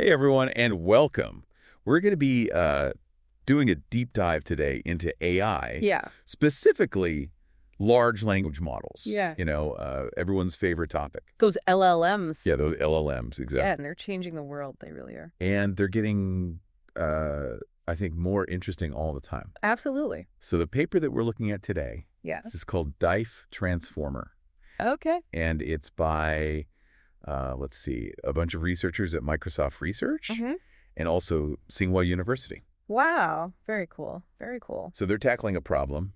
Hey, everyone, and welcome. We're going to be doing a deep dive today into AI, Yeah. specifically large language models. Yeah. Everyone's favorite topic. Those LLMs. Yeah, those LLMs, exactly. Yeah, and they're changing the world. They really are. And they're getting, I think, more interesting all the time. Absolutely. So the paper that we're looking at today Yes. is called Diff Transformer, Okay. and it's by, let's see, a bunch of researchers at Microsoft Research and also Tsinghua University. Wow. Very cool. Very cool. So they're tackling a problem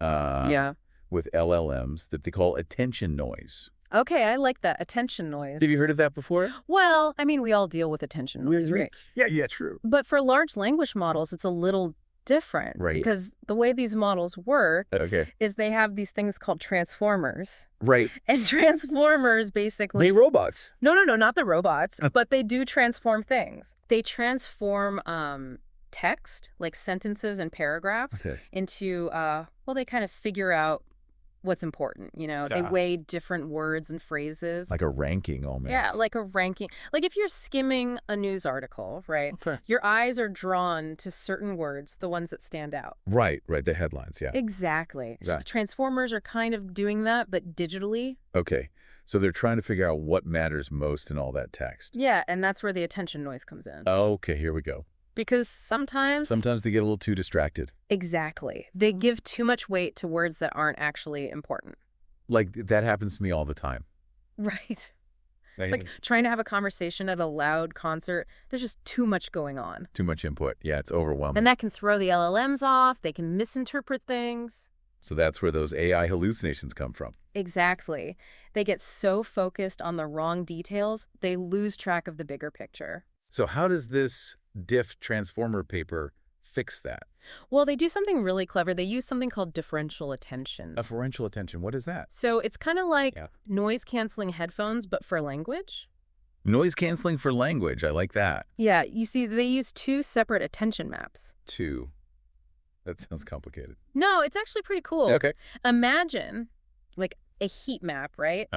Yeah. with LLMs that they call attention noise. Okay, I like that. Attention noise. Have you heard of that before? Well, I mean, we all deal with attention noise, right? Yeah, true. But for large language models, it's a little different. Right. Because the way these models work Okay. is they have these things called transformers. Right. And transformers basically... They robots. No, not the robots, but they do transform things. They transform text, like sentences and paragraphs, into, well, they kind of figure out what's important, They Yeah. weigh different words and phrases. Like a ranking almost. Yeah, like a ranking. Like if you're skimming a news article, right? Okay. Your eyes are drawn to certain words, the ones that stand out. Right, the headlines, yeah. Exactly. So Exactly. transformers are kind of doing that, but digitally. Okay, so they're trying to figure out what matters most in all that text. Yeah, and that's where the attention noise comes in. Okay, here we go. Because sometimes... Sometimes they get a little too distracted. Exactly. They give too much weight to words that aren't actually important. Like, that happens to me all the time. Right. It's like trying to have a conversation at a loud concert. There's just too much going on. Too much input. Yeah, it's overwhelming. And that can throw the LLMs off. They can misinterpret things. So that's where those AI hallucinations come from. Exactly. They get so focused on the wrong details, they lose track of the bigger picture. So how does this Diff Transformer paper fix that? Well, they do something really clever. They use something called differential attention. Differential attention, what is that? So it's kind of like noise-canceling headphones, but for language. Noise canceling for language, I like that. Yeah, you see, they use two separate attention maps. Two. That sounds complicated. No, it's actually pretty cool. Okay. Imagine like a heat map, right?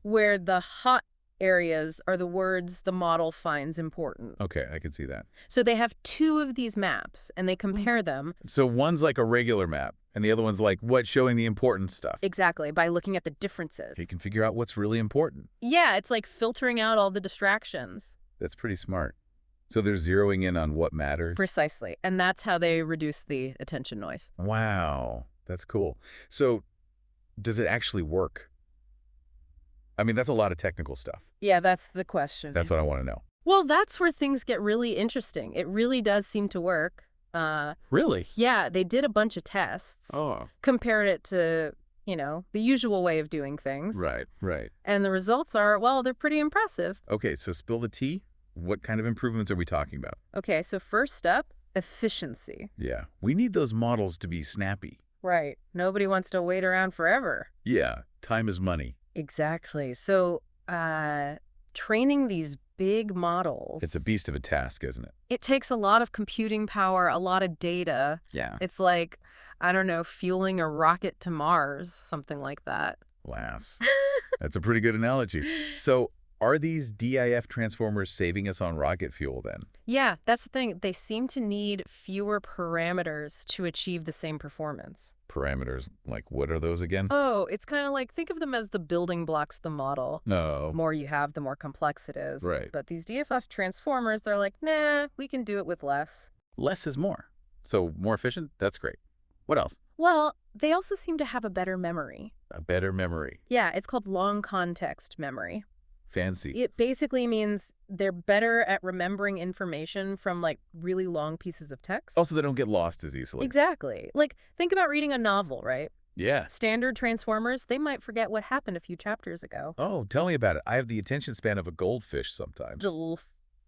Where the hot areas are the words the model finds important. Okay, I can see that. So they have two of these maps, and they compare them. So one's like a regular map, and the other one's like what, showing the important stuff. Exactly, by looking at the differences. You can figure out what's really important. Yeah, it's like filtering out all the distractions. That's pretty smart. So they're zeroing in on what matters? Precisely, and that's how they reduce the attention noise. Wow, that's cool. So does it actually work? I mean, that's a lot of technical stuff. Yeah, that's the question. That's what I want to know. Well, that's where things get really interesting. It really does seem to work. Really? Yeah, they did a bunch of tests. Oh. Compared it to, the usual way of doing things. Right. And the results are, well, they're pretty impressive. Okay, so spill the tea. What kind of improvements are we talking about? Okay, so first up, efficiency. Yeah, we need those models to be snappy. Right. Nobody wants to wait around forever. Yeah, time is money. Exactly. So, training these big models... It's a beast of a task, isn't it? It takes a lot of computing power, a lot of data. Yeah. It's like, I don't know, fueling a rocket to Mars, something like that. Lass. That's a pretty good analogy. So, are these DIF transformers saving us on rocket fuel then? Yeah, that's the thing. They seem to need fewer parameters to achieve the same performance. Parameters, like what are those again? Oh, it's kind of like, think of them as the building blocks of the model. No. The more you have, the more complex it is. Right. But these DFF transformers, they're like, nah, we can do it with less. Less is more. So more efficient? That's great. What else? Well, they also seem to have a better memory. A better memory. Yeah, it's called long context memory. Fancy. It basically means they're better at remembering information from like really long pieces of text. Also, they don't get lost as easily. Exactly. Like, think about reading a novel, right? Yeah. Standard transformers, they might forget what happened a few chapters ago. Oh, tell me about it. I have the attention span of a goldfish sometimes.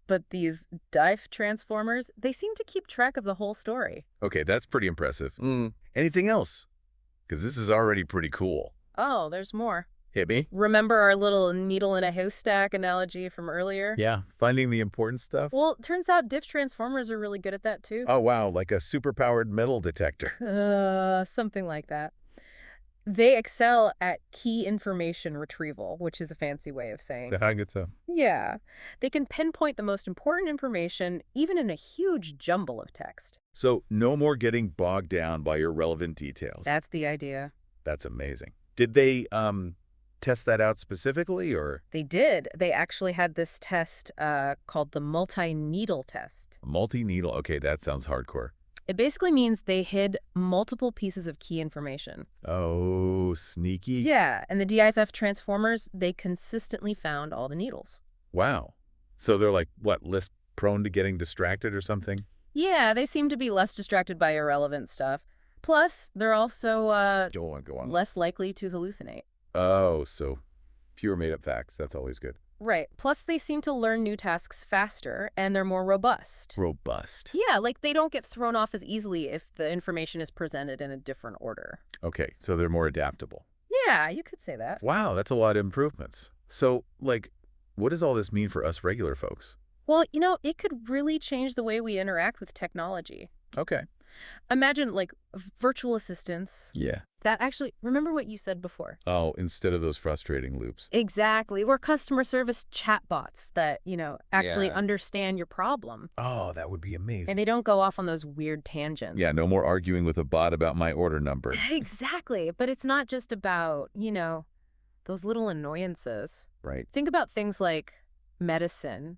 But these Diff transformers, they seem to keep track of the whole story. Okay, that's pretty impressive. Anything else? Because this is already pretty cool. Oh, there's more. Hit me. Remember our little needle in a haystack analogy from earlier? Yeah, finding the important stuff. Well, it turns out Diff transformers are really good at that too. Oh, wow, like a superpowered metal detector. Something like that. They excel at key information retrieval, which is a fancy way of saying. I get so. Yeah. They can pinpoint the most important information, even in a huge jumble of text. So no more getting bogged down by irrelevant details. That's the idea. That's amazing. Did they test that out specifically, or? They did. They actually had this test called the multi-needle test. Multi-needle. Okay, that sounds hardcore. It basically means they hid multiple pieces of key information. Oh, sneaky. Yeah, and the DIFF transformers, they consistently found all the needles. Wow. So they're like, what, less prone to getting distracted or something? Yeah, they seem to be less distracted by irrelevant stuff. Plus, they're also Go on. less likely to hallucinate. Oh, so fewer made-up facts. That's always good. Right. Plus, they seem to learn new tasks faster, and they're more robust. Robust. Yeah, like they don't get thrown off as easily if the information is presented in a different order. Okay, so they're more adaptable. Yeah, you could say that. Wow, that's a lot of improvements. So, like, what does all this mean for us regular folks? Well, it could really change the way we interact with technology. Okay. Imagine, like, virtual assistants. Yeah. That actually, remember what you said before? Oh, instead of those frustrating loops. Exactly. Or customer service chatbots that, actually Yeah. understand your problem. Oh, that would be amazing. And they don't go off on those weird tangents. Yeah, no more arguing with a bot about my order number. Exactly. But it's not just about, those little annoyances. Right. Think about things like medicine.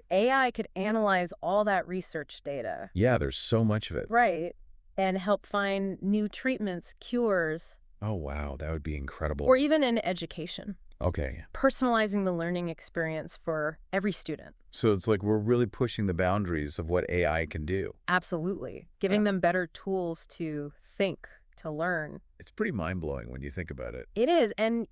AI could analyze all that research data. Yeah, there's so much of it. Right. And help find new treatments, cures, Oh, wow, that would be incredible. or even in education. Okay. Personalizing the learning experience for every student. So it's like we're really pushing the boundaries of what AI can do. Absolutely. Giving them better tools to think, to learn. It's pretty mind-blowing when you think about it. It is. And,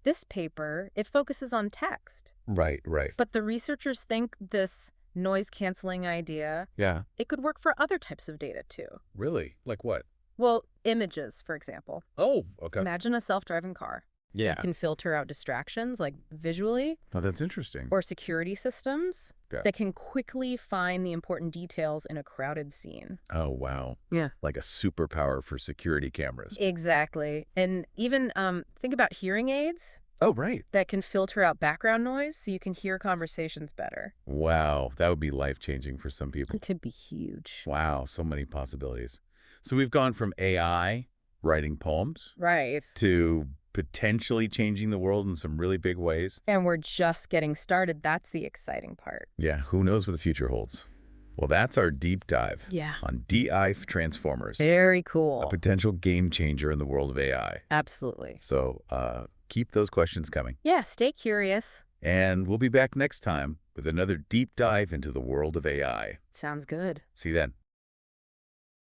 this paper, it focuses on text. Right. But the researchers think this noise-canceling idea, Yeah. it could work for other types of data, too. Really? Like what? Well, images, for example. Oh, okay. Imagine a self-driving car. Yeah. It can filter out distractions, like visually, Oh, that's interesting. or security systems Okay. that can quickly find the important details in a crowded scene. Oh, wow. Yeah. Like a superpower for security cameras. Exactly. And even think about hearing aids Oh, right. that can filter out background noise so you can hear conversations better. Wow. That would be life-changing for some people. It could be huge. Wow. So many possibilities. So we've gone from AI writing poems Right. to potentially changing the world in some really big ways. And we're just getting started. That's the exciting part. Yeah, who knows what the future holds? Well, that's our deep dive Yeah. on Diff Transformers, Very a cool. potential game changer in the world of AI. Absolutely. So keep those questions coming. Yeah, stay curious. And we'll be back next time with another deep dive into the world of AI. Sounds good. See you then.